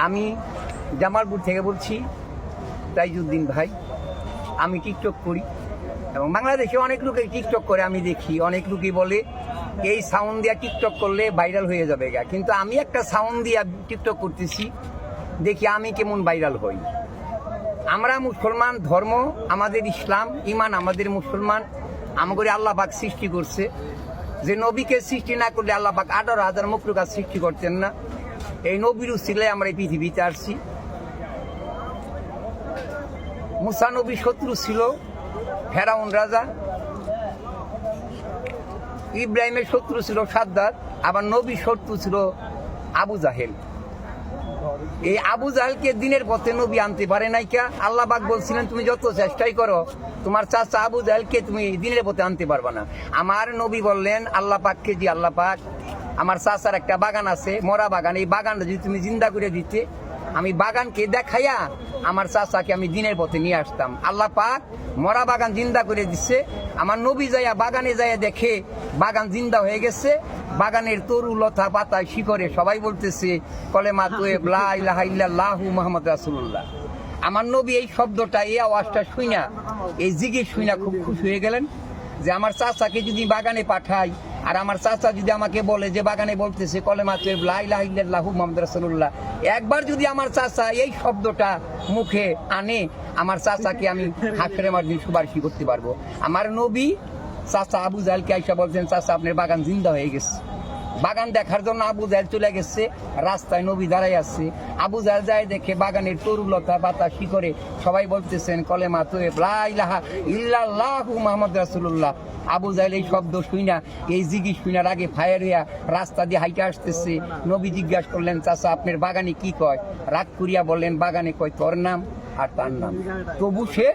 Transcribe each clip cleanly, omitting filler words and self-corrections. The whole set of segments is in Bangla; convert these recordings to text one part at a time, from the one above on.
আমি জামালপুর থেকে বলছি, তাইজুদ্দিন ভাই। আমি টিকটক করি এবং বাংলাদেশে অনেক লোকে টিকটক করে আমি দেখি। অনেক লোকই বলে এই সাউন্ড দিয়া টিকটক করলে ভাইরাল হয়ে যাবে গা, কিন্তু আমি একটা সাউন্ড দিয়া টিকটক করতেছি, দেখি আমি কেমন ভাইরাল হই। আমরা মুসলমান, ধর্ম আমাদের ইসলাম, ইমান আমাদের মুসলমান। আমাদের আল্লাহ পাক সৃষ্টি করছে, যে নবীকে সৃষ্টি না করলে আল্লাহ পাক 18,000 মখলুকাত সৃষ্টি করতেন না। এই নবীর উসিলায় আমরা এই পৃথিবীতে আসছি। মুসা নবী শত্রু ছিল ফেরাউন রাজা, ইব্রাহিমের শত্রু ছিল সাদ্দাত, আবার নবীর শত্রু ছিল আবু জাহেল। এই আবু জাহেলকে দিনের পথে নবী আনতে পারে নাই কে? আল্লাহ পাক বলছিলেন তুমি যত চেষ্টাই করো তোমার চাচা আবু জাহেলকে তুমি দিনের পথে আনতে পারবা না। আমার নবী বললেন আল্লাহ পাককে, যে আল্লাহ পাক আমার চাচার একটা বাগান আছে, মরা বাগান, এই বাগানটা যদি তুমি জিন্দা করে দিতে, আমি বাগানকে দেখাইয়া আমার চাচাকে আমি দিনের পথে নিয়ে আসতাম। আল্লাহ পাক মরা বাগান জিন্দা করে দিচ্ছে। আমার নবী যাইয়া বাগানে যাইয়া দেখে বাগান জিন্দা হয়ে গেছে। বাগানের তরু লতা পাতা শিকড়ে সবাই বলতেছে কলেমা তোয়েব লা ইলাহা ইল্লাল্লাহু মুহাম্মদ রাসূলুল্লাহ। আমার নবী এই শব্দটা, এই আওয়াজটা শুইনা, এই জিগির শুইনা খুব খুশি হয়ে গেলেন যে আমার চাচাকে যদি বাগানে পাঠাই, আর আমার চাচা যদি আমাকে বলে যে বাগানে বলতেছে কলেমা তোয়েব লা ইলাহা ইল্লাল্লাহু মুহাম্মদ রাসূলুল্লাহ, একবার যদি আমার চাচা এই শব্দটা মুখে আনে, আমার চাচাকে আমি হাসরের মাঠে সুপারিশ করতে পারবো। আমার নবী চাচা আবু জাহেলকে আইসা বলছেন চাচা আপনার বাগান জিন্দা হয়ে গেছে। বাগান দেখার জন্য আবু জাহেল চলে গেছে, রাস্তায় নবী দাঁড়াই আছে। আবু জাহেল যায় দেখে বাগানের তরুলতা পাতা শিকড়ে সবাই বলতেছেন কলেমা তোয়েব লা ইলাহা ইল্লাল্লাহু মুহাম্মদ রাসূলুল্লাহ। আবু জাহেল এই শব্দ শুইনা, এই জিগি শুইনার আগে ফায়ার হইয়া রাস্তা দিয়ে হাইটে আসতেছে। নবী জিজ্ঞাসা করলেন চাচা আপনার বাগানে কি কয়? রাগ করিয়া বললেন বাগানে কয় তোর নাম আর তার নাম। তবু সে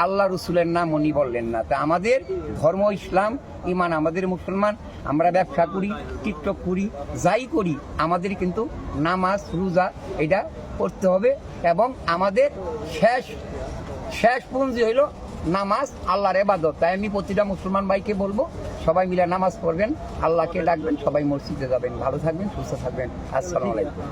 আল্লাহ রসুলের নাম উনি বললেন না। তা আমাদের ধর্ম ইসলাম, ইমান আমাদের মুসলমান। আমরা ব্যবসা করি, টিকটক করি, যাই করি, আমাদের কিন্তু নামাজ রোজা এটা করতে হবে। এবং আমাদের শেষ পুঁজি হইল নামাজ, আল্লাহর ইবাদত। তাই আমি প্রতিটা মুসলমান ভাইকে বলবো সবাই মিলে নামাজ পড়বেন, আল্লাহকে ডাকবেন, সবাই মসজিদে যাবেন। ভালো থাকবেন, সুস্থ থাকবেন। আসসালামু আলাইকুম।